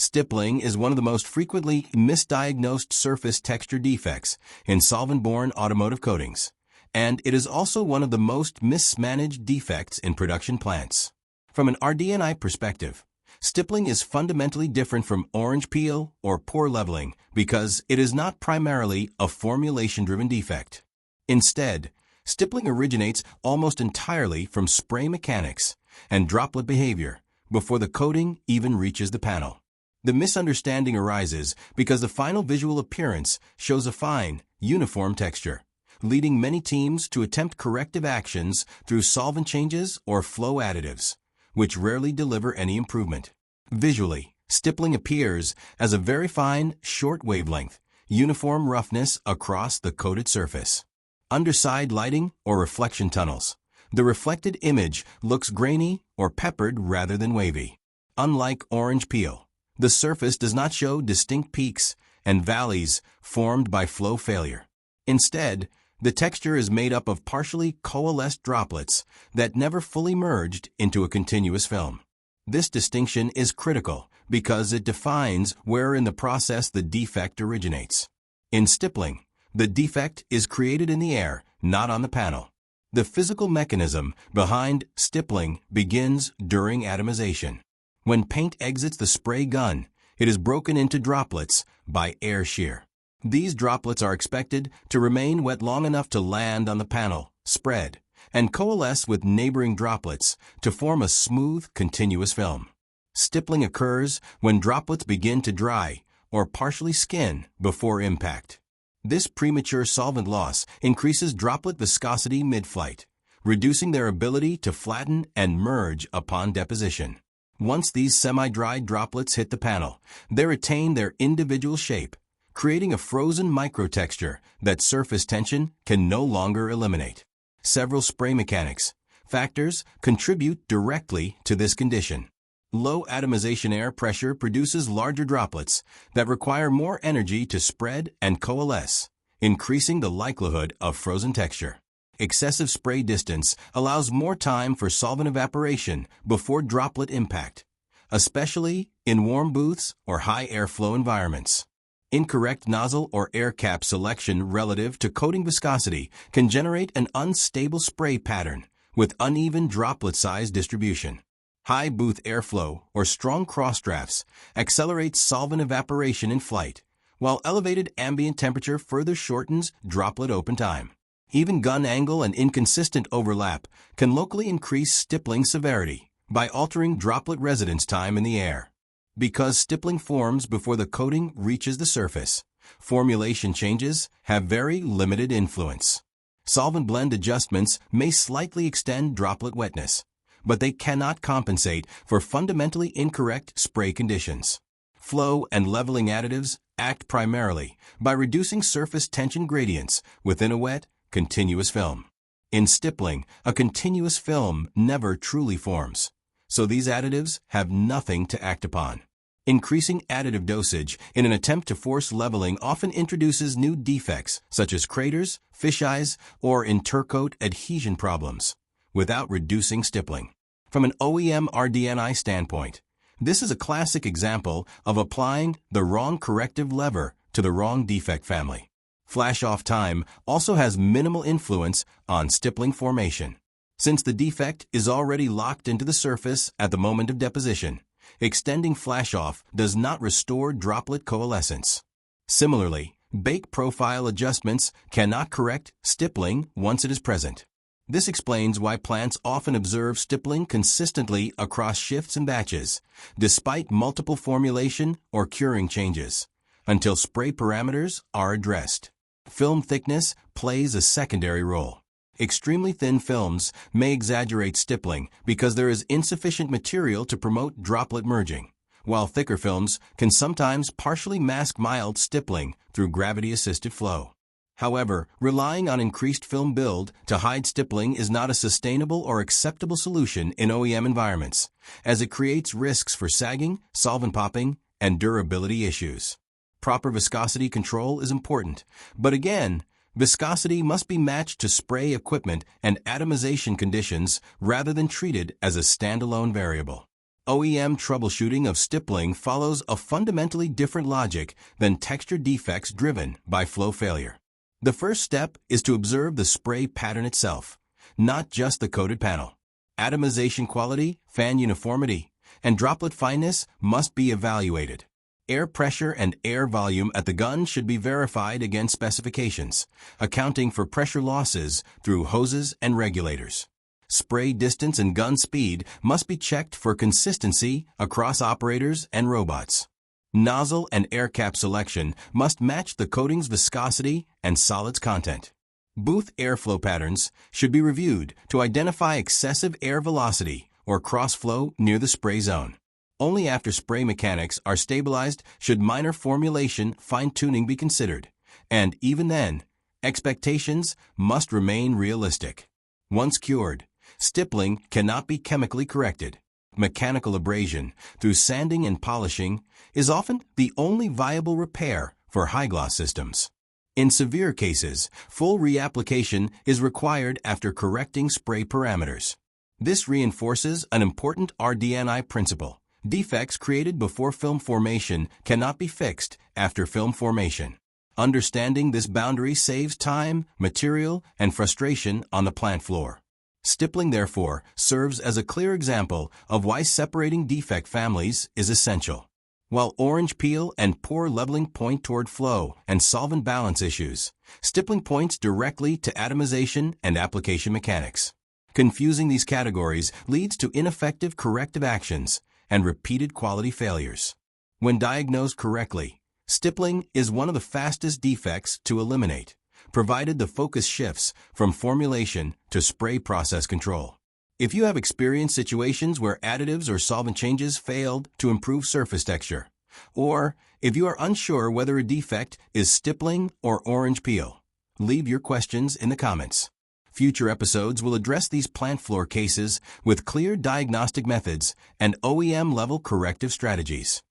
Stippling is one of the most frequently misdiagnosed surface texture defects in solvent-borne automotive coatings, and it is also one of the most mismanaged defects in production plants. From an RD&I perspective, stippling is fundamentally different from orange peel or poor leveling because it is not primarily a formulation-driven defect. Instead, stippling originates almost entirely from spray mechanics and droplet behavior before the coating even reaches the panel. The misunderstanding arises because the final visual appearance shows a fine, uniform texture, leading many teams to attempt corrective actions through solvent changes or flow additives, which rarely deliver any improvement. Visually, stippling appears as a very fine, short wavelength, uniform roughness across the coated surface. Under side lighting or reflection tunnels, the reflected image looks grainy or peppered rather than wavy. Unlike orange peel, the surface does not show distinct peaks and valleys formed by flow failure. Instead, the texture is made up of partially coalesced droplets that never fully merged into a continuous film. This distinction is critical because it defines where in the process the defect originates. In stippling, the defect is created in the air, not on the panel. The physical mechanism behind stippling begins during atomization. When paint exits the spray gun, it is broken into droplets by air shear. These droplets are expected to remain wet long enough to land on the panel, spread, and coalesce with neighboring droplets to form a smooth, continuous film. Stippling occurs when droplets begin to dry or partially skin before impact. This premature solvent loss increases droplet viscosity mid-flight, reducing their ability to flatten and merge upon deposition. Once these semi-dried droplets hit the panel, they retain their individual shape, creating a frozen microtexture that surface tension can no longer eliminate. Several spray mechanics factors contribute directly to this condition. Low atomization air pressure produces larger droplets that require more energy to spread and coalesce, increasing the likelihood of frozen texture. Excessive spray distance allows more time for solvent evaporation before droplet impact, especially in warm booths or high airflow environments. Incorrect nozzle or air cap selection relative to coating viscosity can generate an unstable spray pattern with uneven droplet size distribution. High booth airflow or strong cross drafts accelerate solvent evaporation in flight, while elevated ambient temperature further shortens droplet open time. Even gun angle and inconsistent overlap can locally increase stippling severity by altering droplet residence time in the air. Because stippling forms before the coating reaches the surface, formulation changes have very limited influence. Solvent blend adjustments may slightly extend droplet wetness, but they cannot compensate for fundamentally incorrect spray conditions. Flow and leveling additives act primarily by reducing surface tension gradients within a wet, continuous film. In stippling, a continuous film never truly forms, so these additives have nothing to act upon. Increasing additive dosage in an attempt to force leveling often introduces new defects such as craters, fisheyes, or intercoat adhesion problems, without reducing stippling. From an OEM RD&I standpoint, this is a classic example of applying the wrong corrective lever to the wrong defect family. Flash-off time also has minimal influence on stippling formation. Since the defect is already locked into the surface at the moment of deposition, extending flash-off does not restore droplet coalescence. Similarly, bake profile adjustments cannot correct stippling once it is present. This explains why plants often observe stippling consistently across shifts and batches, despite multiple formulation or curing changes, until spray parameters are addressed. Film thickness plays a secondary role. Extremely thin films may exaggerate stippling because there is insufficient material to promote droplet merging, while thicker films can sometimes partially mask mild stippling through gravity-assisted flow. However, relying on increased film build to hide stippling is not a sustainable or acceptable solution in OEM environments, as it creates risks for sagging, solvent popping, and durability issues. Proper viscosity control is important, but again, viscosity must be matched to spray equipment and atomization conditions rather than treated as a standalone variable. OEM troubleshooting of stippling follows a fundamentally different logic than texture defects driven by flow failure. The first step is to observe the spray pattern itself, not just the coated panel. Atomization quality, fan uniformity, and droplet fineness must be evaluated. Air pressure and air volume at the gun should be verified against specifications, accounting for pressure losses through hoses and regulators. Spray distance and gun speed must be checked for consistency across operators and robots. Nozzle and air cap selection must match the coating's viscosity and solids content. Booth airflow patterns should be reviewed to identify excessive air velocity or cross-flow near the spray zone. Only after spray mechanics are stabilized should minor formulation fine-tuning be considered, and even then, expectations must remain realistic. Once cured, stippling cannot be chemically corrected. Mechanical abrasion through sanding and polishing is often the only viable repair for high-gloss systems. In severe cases, full reapplication is required after correcting spray parameters. This reinforces an important RD&I principle. Defects created before film formation cannot be fixed after film formation. Understanding this boundary saves time, material, and frustration on the plant floor. Stippling, therefore, serves as a clear example of why separating defect families is essential. While orange peel and poor leveling point toward flow and solvent balance issues, stippling points directly to atomization and application mechanics. Confusing these categories leads to ineffective corrective actions and repeated quality failures. When diagnosed correctly, stippling is one of the fastest defects to eliminate, provided the focus shifts from formulation to spray process control. If you have experienced situations where additives or solvent changes failed to improve surface texture, or if you are unsure whether a defect is stippling or orange peel, leave your questions in the comments. Future episodes will address these plant floor cases with clear diagnostic methods and OEM-level corrective strategies.